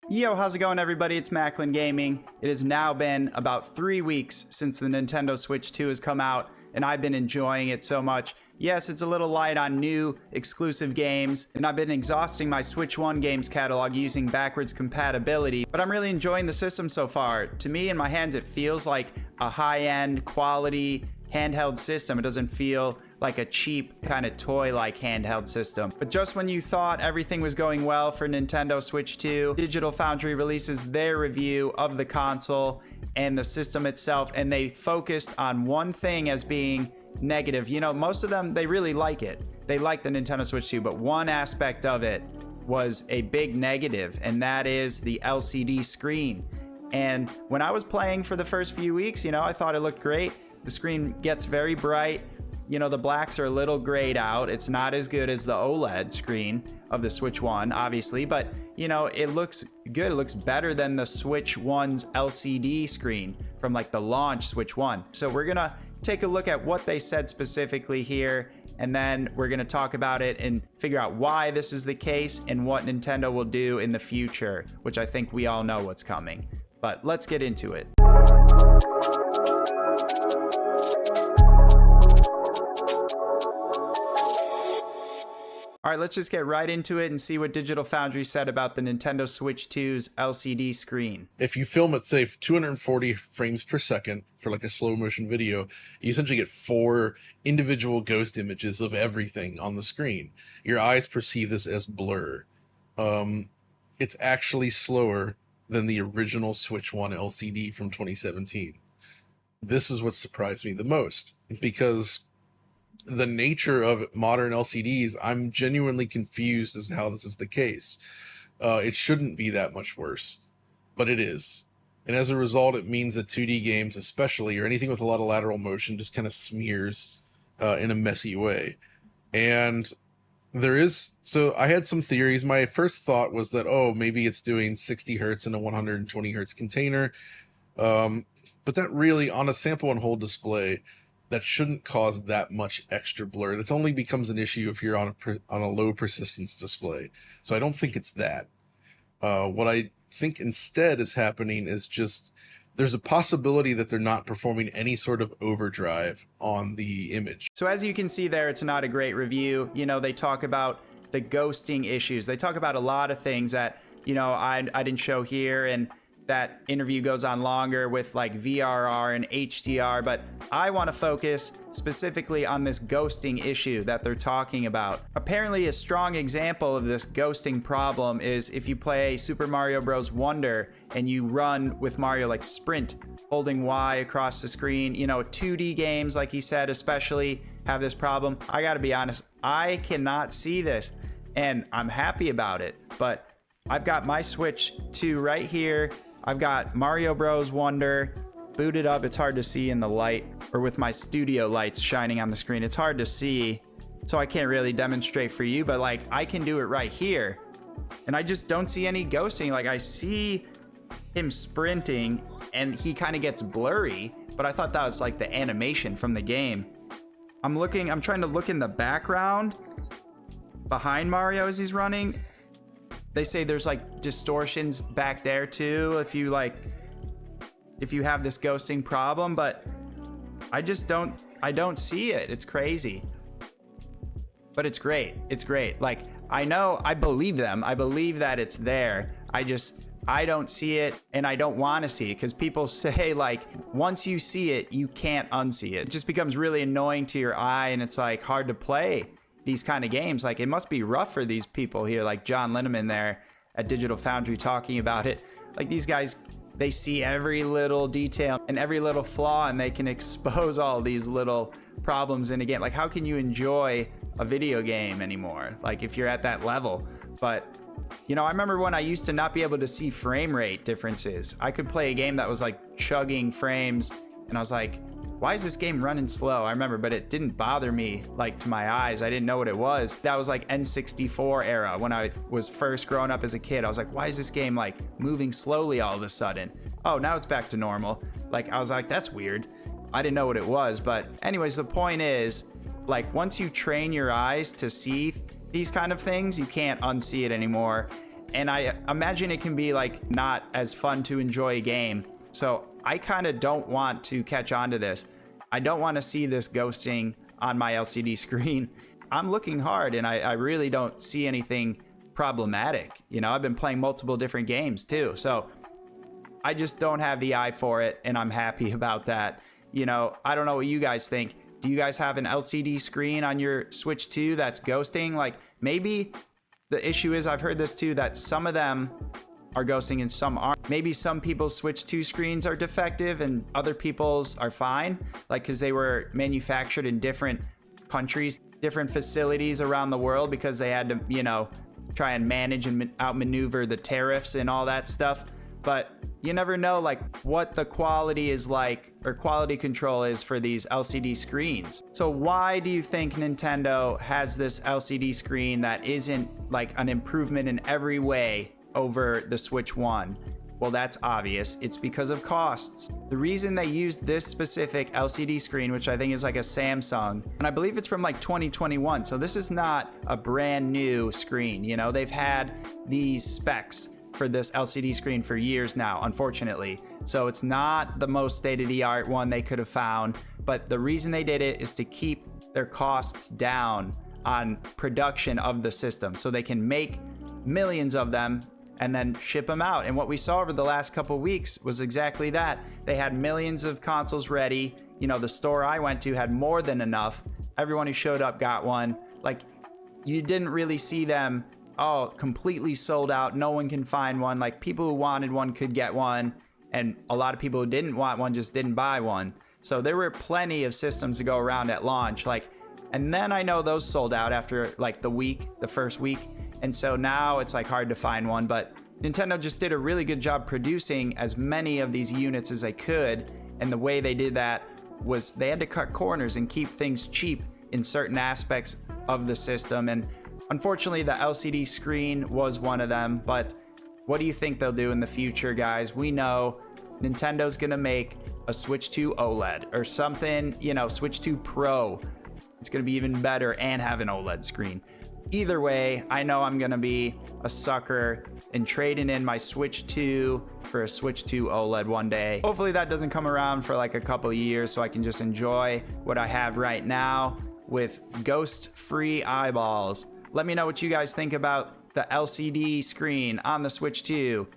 Yo, how's it going, everybody? It's Macklin Gaming. It has now been about 3 weeks since the Nintendo Switch 2 has come out, and I've been enjoying it so much. Yes, it's a little light on new exclusive games, and I've been exhausting my Switch 1 games catalog using backwards compatibility, but I'm really enjoying the system so far. To me, in my hands, it feels like a high-end, quality, handheld system. It doesn't feel like a cheap kind of toy-like handheld system. But just when you thought everything was going well for Nintendo Switch 2, Digital Foundry releases their review of the console and the system itself, and they focused on one thing as being negative. You know, most of them, they really like it. They like the Nintendo Switch 2, but one aspect of it was a big negative, and that is the LCD screen. And when I was playing for the first few weeks, I thought it looked great. The screen gets very bright. The blacks are a little grayed out. It's not as good as the OLED screen of the Switch 1, obviously, but it looks good. It looks better than the Switch 1's LCD screen from like the launch Switch 1. So we're gonna take a look at what they said specifically here, and then we're gonna talk about it and figure out why this is the case and what Nintendo will do in the future, which I think we all know what's coming. But let's get into it. All right, let's just get right into it and see what Digital Foundry said about the Nintendo Switch 2's LCD screen. If you film at, say, 240 frames per second for like a slow motion video, you essentially get 4 individual ghost images of everything on the screen. Your eyes perceive this as blur. It's actually slower than the original Switch 1 LCD from 2017. This is what surprised me the most, because the nature of modern LCDs, I'm genuinely confused as to how this is the case. It shouldn't be that much worse, but it is. And as a result, it means that 2D games especially, or anything with a lot of lateral motion, just kind of smears in a messy way. And so I had some theories. My first thought was that, maybe it's doing 60 hertz in a 120 hertz container. But that really, on a sample and hold display, that shouldn't cause that much extra blur. It only becomes an issue if you're on a low persistence display. So I don't think it's that. What I think instead is happening is just there's a possibility that they're not performing any sort of overdrive on the image. So as you can see there, it's not a great review. They talk about the ghosting issues. They talk about a lot of things that, I didn't show here, and that interview goes on longer with like VRR and HDR, but I want to focus specifically on this ghosting issue that they're talking about. Apparently, a strong example of this ghosting problem is if you play Super Mario Bros. Wonder and you run with Mario like sprint, holding Y across the screen. 2D games, like he said, especially have this problem. I gotta be honest, I cannot see this, and I'm happy about it, but I've got my Switch 2 right here. I've got Mario Bros. Wonder booted up. It's hard to see in the light, or with my studio lights shining on the screen. It's hard to see, so I can't really demonstrate for you, but like I can do it right here. And I just don't see any ghosting. Like I see him sprinting and he kind of gets blurry, but I thought that was like the animation from the game. I'm trying to look in the background behind Mario as he's running. They say there's like distortions back there too if you have this ghosting problem, but I don't see it. It's crazy. But it's great. It's great. Like I believe them. I believe that it's there. I don't see it, and I don't want to see it, because people say like once you see it, you can't unsee it. It just becomes really annoying to your eye, and it's like hard to play these kind of games. Like it must be rough for these people here, like John Linneman there at Digital Foundry talking about it. Like these guys, they see every little detail and every little flaw, and they can expose all these little problems in a game. Like how can you enjoy a video game anymore, like if you're at that level? But I remember when I used to not be able to see frame rate differences. I could play a game that was like chugging frames, and I was like, why is this game running slow? I remember, but it didn't bother me like to my eyes. I didn't know what it was. That was like N64 era when I was first growing up as a kid. I was like, why is this game like moving slowly all of a sudden? Oh, now it's back to normal. Like I was like, that's weird. I didn't know what it was. But anyways, the point is, like once you train your eyes to see these kind of things, you can't unsee it anymore. And I imagine it can be like not as fun to enjoy a game. So I kind of don't want to catch on to this. I don't want to see this ghosting on my LCD screen. I'm looking hard and I really don't see anything problematic. You know, I've been playing multiple different games too. So I just don't have the eye for it, and I'm happy about that. You know, I don't know what you guys think. Do you guys have an LCD screen on your Switch 2 that's ghosting? Like, maybe the issue is, I've heard this too, that some of them are ghosting and some aren't. Maybe some people's Switch 2 screens are defective and other people's are fine, like because they were manufactured in different countries, different facilities around the world, because they had to, you know, try and manage and outmaneuver the tariffs and all that stuff. But you never know like what the quality is like, or quality control is for these LCD screens. So why do you think Nintendo has this LCD screen that isn't like an improvement in every way over the Switch 1? Well, that's obvious. It's because of costs. The reason they used this specific LCD screen, which I think is like a Samsung, and I believe it's from like 2021, so this is not a brand new screen. You know, they've had these specs for this LCD screen for years now, unfortunately. So it's not the most state-of-the-art one they could have found, but the reason they did it is to keep their costs down on production of the system, so they can make millions of them and then ship them out. And what we saw over the last couple weeks was exactly that. They had millions of consoles ready. You know, the store I went to had more than enough. Everyone who showed up got one. Like, you didn't really see them, oh, completely sold out, no one can find one. Like, people who wanted one could get one, and a lot of people who didn't want one just didn't buy one. So there were plenty of systems to go around at launch. Like, and then I know those sold out after like the first week. And so now it's like hard to find one, but Nintendo just did a really good job producing as many of these units as they could. And the way they did that was they had to cut corners and keep things cheap in certain aspects of the system. And unfortunately, the LCD screen was one of them. But what do you think they'll do in the future, guys? We know Nintendo's gonna make a Switch 2 OLED or something, you know, Switch 2 Pro. It's gonna be even better and have an OLED screen. Either way, I know I'm gonna be a sucker and trading in my Switch 2 for a Switch 2 OLED one day. Hopefully that doesn't come around for like a couple of years, so I can just enjoy what I have right now with ghost-free eyeballs. Let me know what you guys think about the LCD screen on the Switch 2.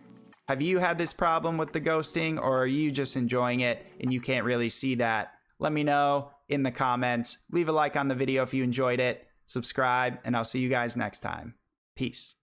Have you had this problem with the ghosting, or are you just enjoying it and you can't really see that? Let me know in the comments. Leave a like on the video if you enjoyed it. Subscribe, and I'll see you guys next time. Peace.